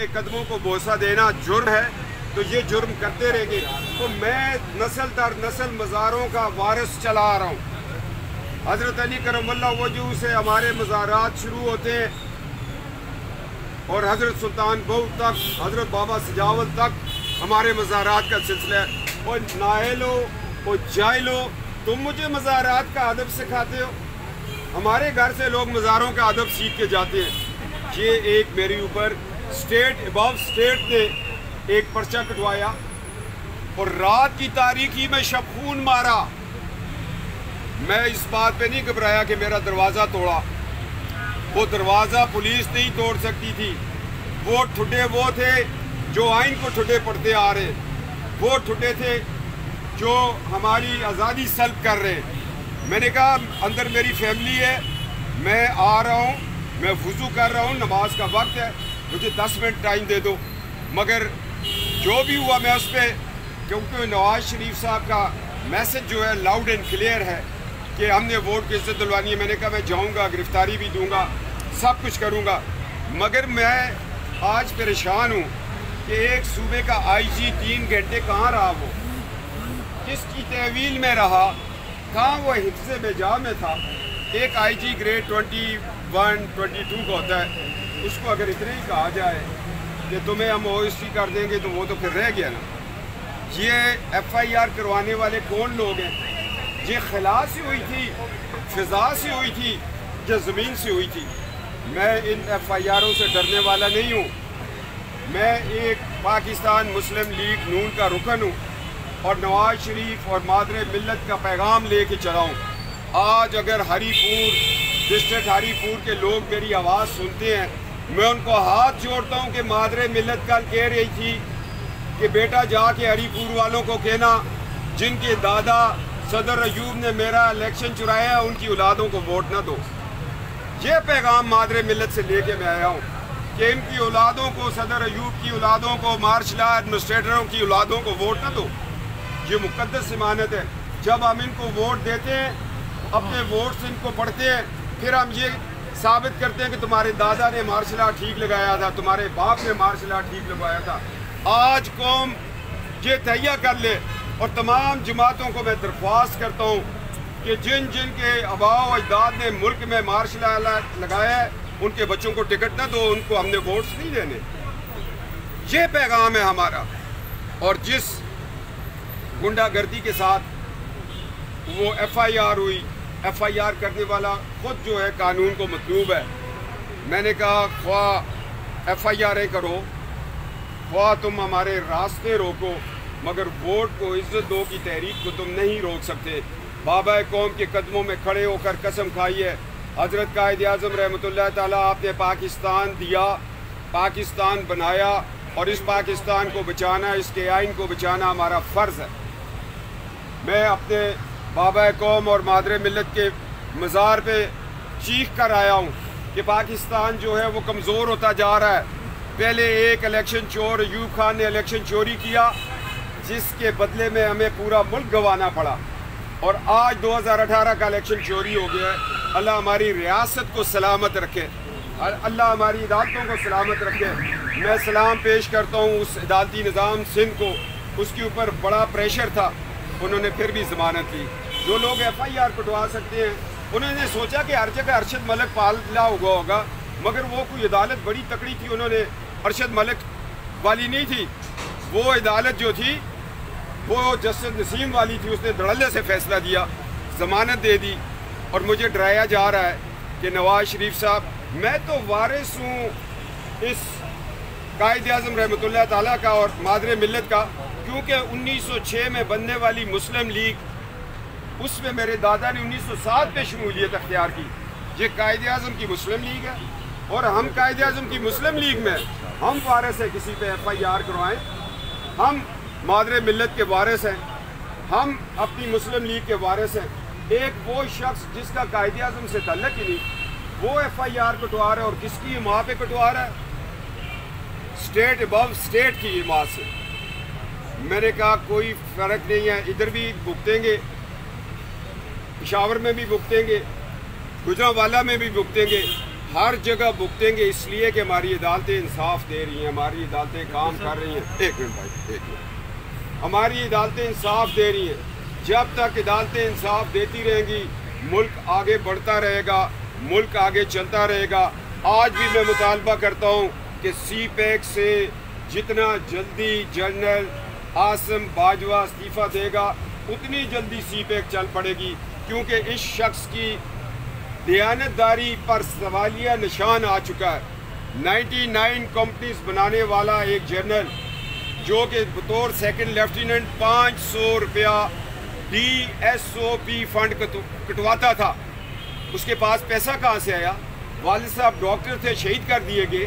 کے قدموں کو بوسہ دینا جرم ہے تو یہ جرم کرتے رہیں گے. تو میں نسل در نسل مزاروں کا وارث چلا آ رہا ہوں. حضرت علی کرم اللہ وجہہ سے ہمارے مزارات شروع ہوتے ہیں اور حضرت سلطان بہو تک، حضرت بابا سجاول تک ہمارے مزارات کا سلسلہ ہے. اور نائلو اور جائلو، تم مجھے مزارات کا ادب سکھاتے ہو؟ ہمارے گھر سے لوگ مزاروں کا ادب سیکھ کے جاتے ہیں. یہ ایک میرے اوپر اسٹیٹ ابو اسٹیٹ نے ایک پرچہ کٹوایا اور رات کی تاریکی میں شب خون مارا. میں اس بات پہ نہیں گھبرایا کہ میرا دروازہ توڑا. وہ دروازہ پولیس نہیں توڑ سکتی تھی. وہ ٹھڈے وہ تھے جو آئین کو ٹھڈے پڑھتے آ رہے، وہ ٹھڈے تھے جو ہماری آزادی سلب کر رہے. میں نے کہا اندر میری فیملی ہے، میں آ رہا ہوں، میں وضو کر رہا ہوں، نماز کا وقت ہے، مجھے 10 منٹ ٹائم دے دو. مگر جو بھی ہوا میں اس پہ، کیونکہ نواز شریف صاحب کا میسج جو ہے لاؤڈ اینڈ کلیئر ہے کہ ہم نے ووٹ کی عزت دلوانی ہے. میں نے کہا میں جاؤں گا، گرفتاری بھی دوں گا، سب کچھ کروں گا. مگر میں آج پریشان ہوں کہ ایک صوبے کا آئی جی 3 گھنٹے کہاں رہا، وہ کس کی تحویل میں رہا، کہاں وہ حفظ بجا میں تھا. ایک آئی جی گریڈ 21 22 کا ہوتا ہے، اس کو اگر اتنے ہی کہا جائے کہ تمہیں ہم OST کر دیں گے تو وہ تو پھر رہ گیا نا. یہ FIR کروانے والے کون لوگ ہیں؟ یہ خلا سے ہوئی تھی، فضا سے ہوئی تھی، یا زمین سے ہوئی تھی؟ میں ان FIRوں سے ڈرنے والا نہیں ہوں. میں ایک پاکستان مسلم لیگ نون کا رکن ہوں اور نواز شریف اور مادر ملت کا پیغام لے کے چلا ہوں. آج اگر ہری پور ڈسٹرکٹ ہری پور کے لوگ میری آواز سنتے ہیں، میں ان کو ہاتھ جوڑتا ہوں کہ مادر ملت کل کہہ رہی تھی کہ بیٹا جا کے ہری پور والوں کو کہنا جن کے دادا صدر ایوب نے میرا الیکشن چرایا ہے ان کی اولادوں کو ووٹ نہ دو. یہ پیغام مادر ملت سے لے کے میں آیا ہوں کہ ان کی اولادوں کو، صدر ایوب کی اولادوں کو، مارشل ایڈمنسٹریٹروں کی اولادوں کو ووٹ نہ دو. یہ مقدس ضمانت ہے. جب ہم ان کو ووٹ دیتے ہیں، اپنے ووٹ سے ان کو پڑھتے ہیں، پھر ہم یہ ثابت کرتے ہیں کہ تمہارے دادا نے مارشل آرٹ ٹھیک لگایا تھا، تمہارے باپ نے مارشل آرٹ ٹھیک لگوایا تھا. آج قوم یہ تہیہ کر لے اور تمام جماعتوں کو میں درخواست کرتا ہوں کہ جن جن کے آباء و اجداد نے ملک میں مارشل آرٹ لگایا ہے ان کے بچوں کو ٹکٹ نہ دو، ان کو ہم نے ووٹس نہیں دینے. یہ پیغام ہے ہمارا. اور جس گنڈا گردی کے ساتھ وہ FIR ہوئی، FIR کرنے والا خود جو ہے قانون کو مطلوب ہے. میں نے کہا خواہ FIR کرو، خواہ تم ہمارے راستے روکو، مگر ووٹ کو عزت دو کی تحریک کو تم نہیں روک سکتے. بابا قوم کے قدموں میں کھڑے ہو کر قسم کھائی ہے. حضرت قائد اعظم رحمۃ اللہ تعالیٰ، آپ نے پاکستان دیا، پاکستان بنایا، اور اس پاکستان کو بچانا، اس کے آئین کو بچانا ہمارا فرض ہے. میں اپنے بابا قوم اور مادر ملت کے مزار پہ چیخ کر آیا ہوں کہ پاکستان جو ہے وہ کمزور ہوتا جا رہا ہے. پہلے ایک الیکشن چور ایوب خان نے الیکشن چوری کیا جس کے بدلے میں ہمیں پورا ملک گنوانا پڑا، اور آج 2018 کا الیکشن چوری ہو گیا ہے. اللہ ہماری ریاست کو سلامت رکھے، اللہ ہماری عدالتوں کو سلامت رکھے. میں سلام پیش کرتا ہوں اس عدالتی نظام سندھ کو. اس کے اوپر بڑا پریشر تھا، انہوں نے پھر بھی ضمانت لی. جو لوگ FIR کٹوا سکتے ہیں انہوں نے سوچا کہ ہر جگہ ارشد ملک پالا ہوگا، مگر وہ کوئی عدالت بڑی تکڑی تھی، انہوں نے ارشد ملک والی نہیں تھی. وہ عدالت جو تھی وہ جسٹس نسیم والی تھی، اس نے دھڑلے سے فیصلہ دیا، ضمانت دے دی. اور مجھے ڈرایا جا رہا ہے کہ نواز شریف صاحب، میں تو وارث ہوں اس قائد اعظم رحمۃ اللہ تعالیٰ کا اور مادر ملت کا، کیونکہ 1906 میں بننے والی مسلم لیگ، اس میں میرے دادا نے 1907 میں شمولیت اختیار کی. یہ قائد اعظم کی مسلم لیگ ہے اور ہم قائد اعظم کی مسلم لیگ میں ہم وارث ہیں. کسی پہ FIR کروائیں، ہم مادر ملت کے وارث ہیں، ہم اپنی مسلم لیگ کے وارث ہیں. ایک وہ شخص جس کا قائد اعظم سے تعلق ہی نہیں، وہ FIR کٹوا رہا ہے، اور کس کی ماں پہ کٹوا رہا ہے؟ اسٹیٹ ابو اسٹیٹ کی ماں سے. میں نے کہا کوئی فرق نہیں ہے، ادھر بھی بھگتیں گے، پشاور میں بھی بھگتیں گے، گجرانوالہ میں بھی بھگتیں گے. ہر جگہ بھگتیں گے، اس لیے کہ ہماری عدالتیں انصاف دے رہی ہیں، ہماری عدالتیں کام کر رہی ہیں۔ ایک منٹ بھائی، ایک منٹ۔ ہماری عدالتیں انصاف دے رہی ہیں۔ جب تک عدالتیں انصاف دیتی رہیں گی، ملک آگے بڑھتا رہے گا، ملک آگے چلتا رہے گا۔ آج بھی میں مطالبہ کرتا ہوں کہ سی پیک سے جتنا جلدی جنرل عاصم باجوہ استعفیٰ دے گا، اتنی جلدی سی پیک چل پڑے گی، کیونکہ اس شخص کی دیانتداری پر سوالیہ نشان آ چکا ہے۔ 99 کمپنیز بنانے والا ایک جنرل جو کہ بطور سیکنڈ لیفٹیننٹ 500 روپیہ DSOP فنڈ کٹواتا تھا، اس کے پاس پیسہ کہاں سے آیا؟ والد صاحب ڈاکٹر تھے، شہید کر دیے گئے۔